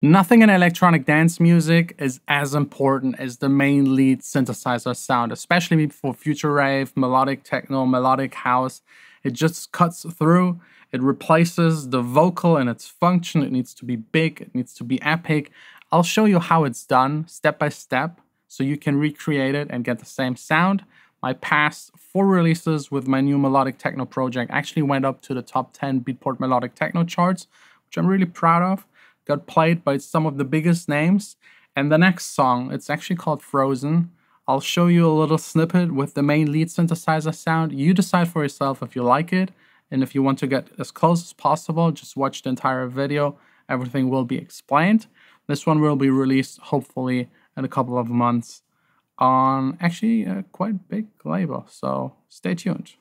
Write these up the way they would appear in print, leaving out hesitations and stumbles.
Nothing in electronic dance music is as important as the main lead synthesizer sound, especially for future rave, melodic techno, melodic house. It just cuts through, it replaces the vocal in its function. It needs to be big, it needs to be epic. I'll show you how it's done step by step so you can recreate it and get the same sound. My past 4 releases with my new melodic techno project actually went up to the top 10 Beatport melodic techno charts, which I'm really proud of. Got played by some of the biggest names. And the next song, it's actually called Frozen. I'll show you a little snippet with the main lead synthesizer sound. You decide for yourself if you like it, and if you want to get as close as possible, just watch the entire video. Everything will be explained. This one will be released hopefully in a couple of months on actually a quite big label, so stay tuned.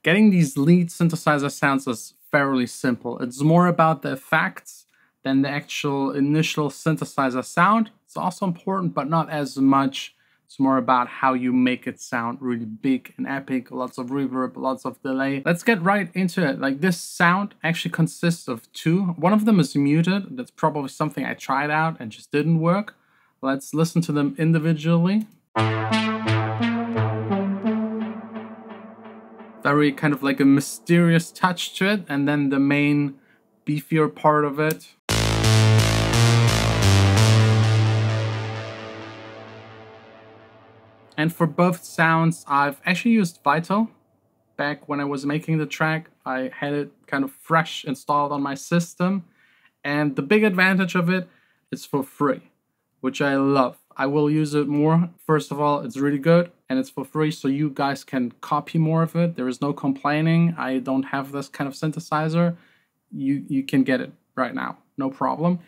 Getting these lead synthesizer sounds is fairly simple. It's more about the effects than the actual initial synthesizer sound. It's also important, but not as much. It's more about how you make it sound really big and epic, lots of reverb, lots of delay. Let's get right into it. Like, this sound actually consists of 2. One of them is muted. That's probably something I tried out and just didn't work. Let's listen to them individually. Very kind of like a mysterious touch to it, and then the main beefier part of it. And for both sounds, I've actually used Vital. Back when I was making the track, I had it kind of fresh installed on my system. And the big advantage of it is for free, which I love. I will use it more. First of all, it's really good and it's for free, so you guys can copy more of it. There is no complaining. I don't have this kind of synthesizer. You can get it right now, no problem.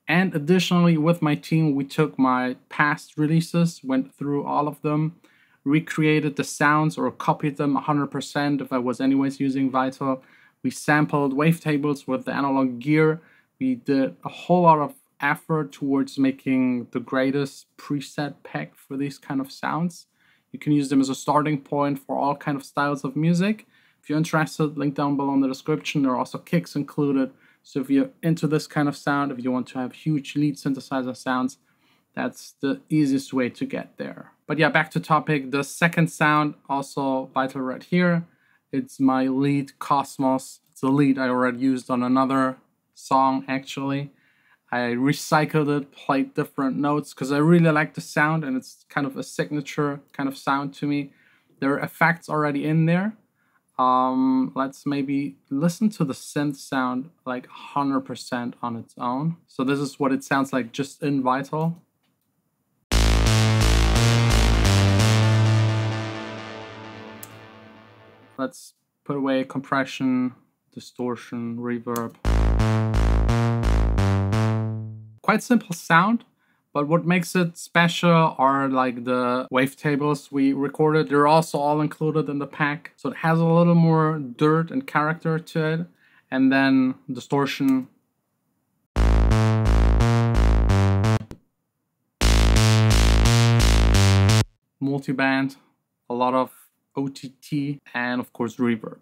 And additionally, with my team, we took my past releases, went through all of them, recreated the sounds or copied them 100% if I was anyways using Vital. We sampled wavetables with the analog gear. We did a whole lot of effort towards making the greatest preset pack for these kind of sounds. You can use them as a starting point for all kind of styles of music. If you're interested, link down below in the description. There are also kicks included. So if you're into this kind of sound, if you want to have huge lead synthesizer sounds, that's the easiest way to get there. But yeah, back to topic. The second sound, also Vital right here. It's my lead Cosmos. It's a lead I already used on another song actually. I recycled it, played different notes because I really like the sound and it's kind of a signature kind of sound to me. There are effects already in there. Let's maybe listen to the synth sound like 100% on its own. So this is what it sounds like just in Vital. Let's put away compression, distortion, reverb. Quite simple sound, but what makes it special are like the wavetables we recorded. They're also all included in the pack, so it has a little more dirt and character to it. And then distortion. Multiband, a lot of OTT, and of course reverb.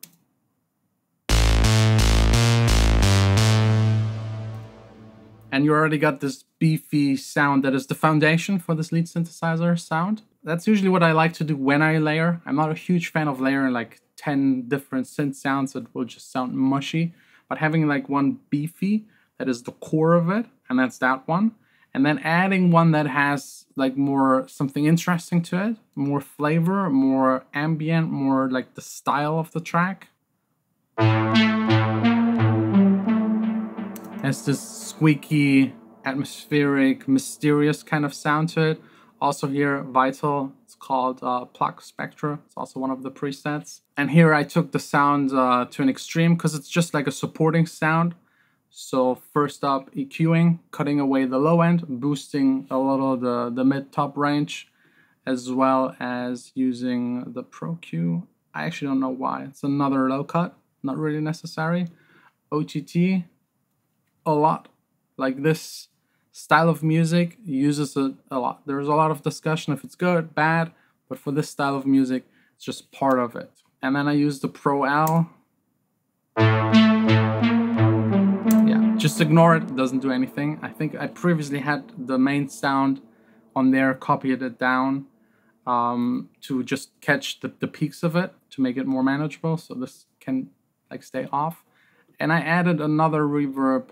And you already got this beefy sound that is the foundation for this lead synthesizer sound. That's usually what I like to do when I layer. I'm not a huge fan of layering like 10 different synth sounds. It will just sound mushy. But having like one beefy, that is the core of it, and that's that one. And then adding one that has like more something interesting to it, more flavor, more ambient, more like the style of the track. Has this squeaky, atmospheric, mysterious kind of sound to it. Also here, Vital, it's called Plug Spectra. It's also one of the presets. And here I took the sound to an extreme because it's just like a supporting sound. So first up, EQing, cutting away the low end, boosting a little the mid-top range, as well as using the Pro Q. I actually don't know why. It's another low cut, not really necessary. OTT, a lot. Like this style of music uses it a lot. There's a lot of discussion if it's good, bad, but for this style of music, it's just part of it. And then I use the Pro L. Yeah, just ignore it, it doesn't do anything. I think I previously had the main sound on there, copied it down to just catch the peaks of it, to make it more manageable, so this can like stay off. And I added another reverb,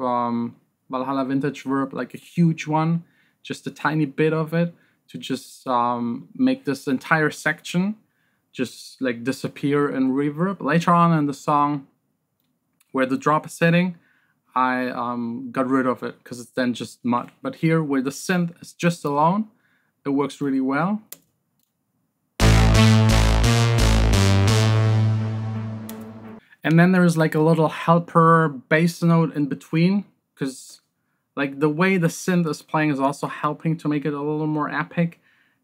Valhalla Vintage Verb, like a huge one, just a tiny bit of it, to just make this entire section just like disappear in reverb. Later on in the song, where the drop is sitting, I got rid of it because it's then just mud. But here, where the synth is just alone, it works really well. And then there's like a little helper bass note in between, because like the way the synth is playing is also helping to make it a little more epic,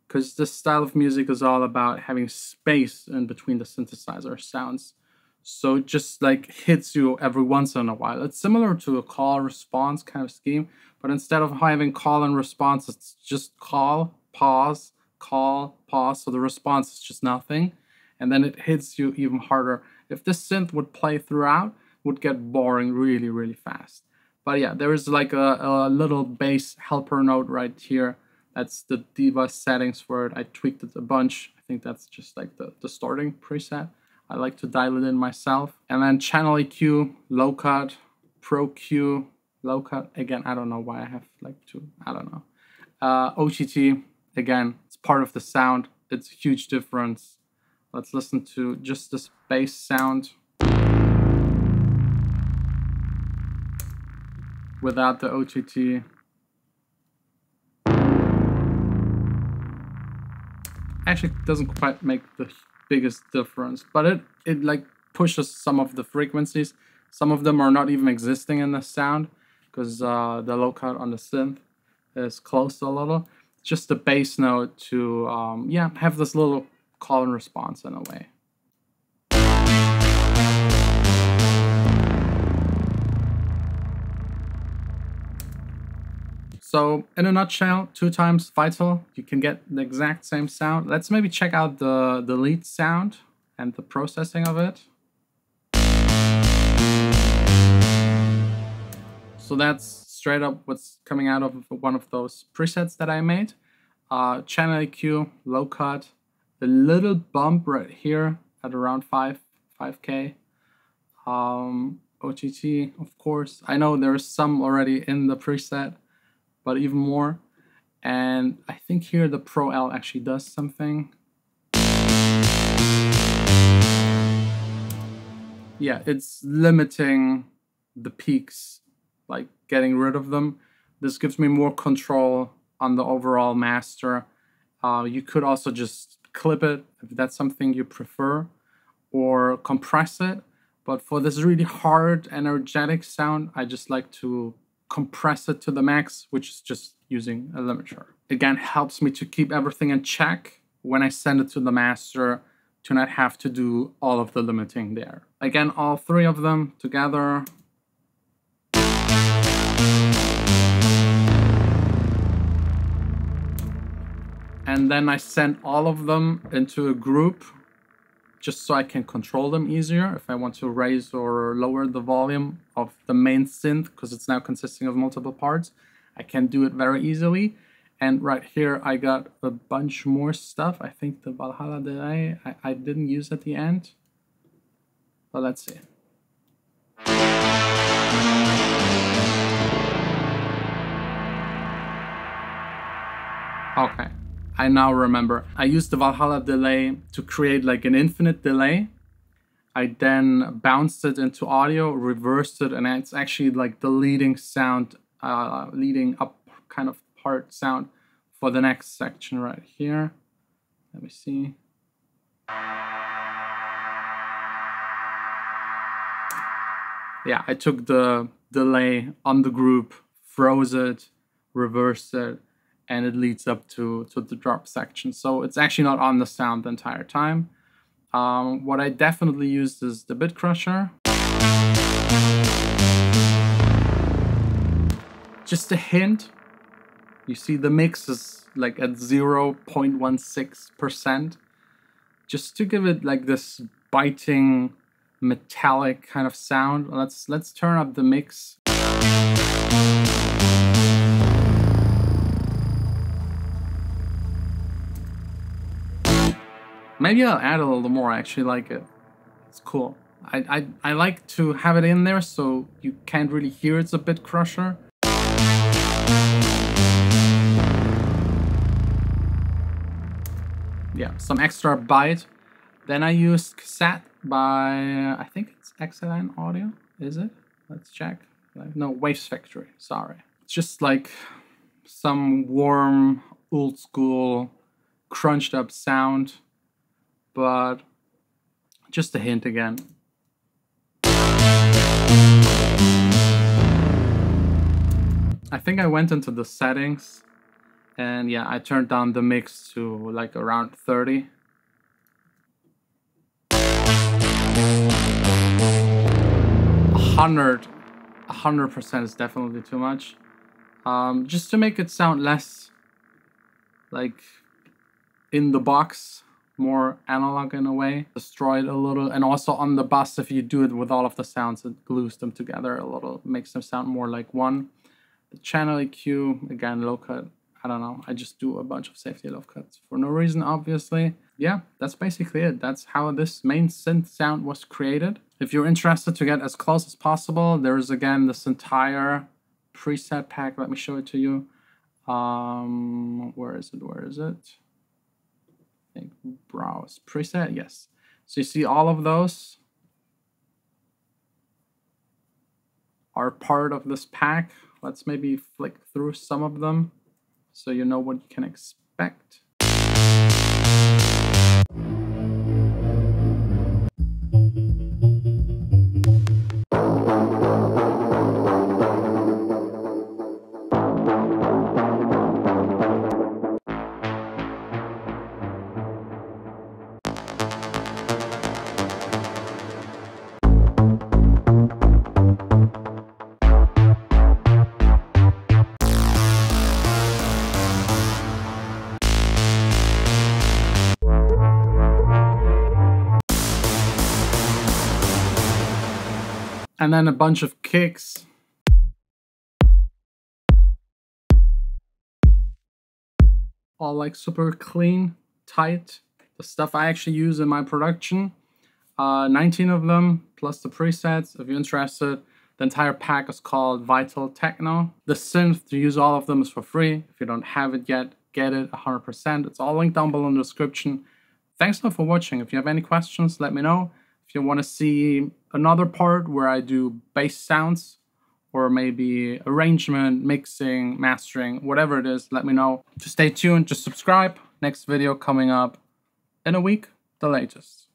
because this style of music is all about having space in between the synthesizer sounds. So it just like hits you every once in a while. It's similar to a call response kind of scheme, but instead of having call and response, it's just call, pause, call, pause. So the response is just nothing. And then it hits you even harder. If this synth would play throughout, it would get boring really, really fast. But yeah, there is like a little bass helper note right here. That's the Diva settings for it. I tweaked it a bunch. I think that's just like the starting preset. I like to dial it in myself. And then channel EQ, low cut, Pro Q, low cut. Again, I don't know why I have like two, I don't know. OTT, again, it's part of the sound. It's a huge difference. Let's listen to just this bass sound without the OTT. Actually, it doesn't quite make the biggest difference, but it like pushes some of the frequencies. Some of them are not even existing in the sound because the low cut on the synth is closed a little. Just the bass note to yeah, have this little call and response in a way. So in a nutshell, 2 times Vital, you can get the exact same sound. Let's maybe check out the lead sound and the processing of it. So that's straight up what's coming out of one of those presets that I made. Channel EQ, low cut, a little bump right here at around 5K. OTT, of course. I know there's some already in the preset, but even more. And I think here the Pro L actually does something. Yeah, it's limiting the peaks, like getting rid of them. This gives me more control on the overall master. You could also just clip it if that's something you prefer, or compress it. But for this really hard, energetic sound, I just like to compress it to the max, which is just using a limiter. Again, helps me to keep everything in check when I send it to the master, to not have to do all of the limiting there. Again, all 3 of them together. And then I send all of them into a group, just so I can control them easier if I want to raise or lower the volume of the main synth, because it's now consisting of multiple parts. I can do it very easily. And right here, I got a bunch more stuff. I think the Valhalla delay I didn't use at the end, but let's see. Okay. I now remember. I used the Valhalla delay to create like an infinite delay. I then bounced it into audio, reversed it, and it's actually like the leading sound, leading up kind of part sound for the next section right here. Let me see. Yeah, I took the delay on the group, froze it, reversed it, and it leads up to the drop section. So it's actually not on the sound the entire time. What I definitely used is the bit crusher. Just a hint, you see the mix is like at 0.16%, just to give it like this biting, metallic kind of sound. Let's turn up the mix. Maybe I'll add a little more. I actually like it. It's cool. I like to have it in there so you can't really hear it's a bit crusher. Yeah, some extra bite. Then I used cassette by, I think it's Excellent Audio, is it? Let's check. No, Waves Factory, sorry. It's just like some warm, old school, crunched up sound, but just a hint again. I think I went into the settings and yeah, I turned down the mix to like around 30. A 100% is definitely too much. Just to make it sound less like in the box, more analog in a way, destroy it a little. And also on the bus, if you do it with all of the sounds, it glues them together a little, makes them sound more like one. The channel EQ, again, low cut. I don't know, I just do a bunch of safety low cuts for no reason, obviously. Yeah, that's basically it. That's how this main synth sound was created. If you're interested to get as close as possible, there's again this entire preset pack. Let me show it to you. Where is it? Where is it? I think browse preset, yes. So you see all of those are part of this pack. Let's maybe flick through some of them so you know what you can expect. And then a bunch of kicks. All like super clean, tight. The stuff I actually use in my production. 19 of them, plus the presets. If you're interested, the entire pack is called Vital Techno. The synth, to use all of them, is for free. If you don't have it yet, get it 100%. It's all linked down below in the description. Thanks a lot for watching. If you have any questions, let me know. If you want to see another part where I do bass sounds, or maybe arrangement, mixing, mastering, whatever it is, let me know. Just stay tuned, just subscribe. Next video coming up in a week, the latest.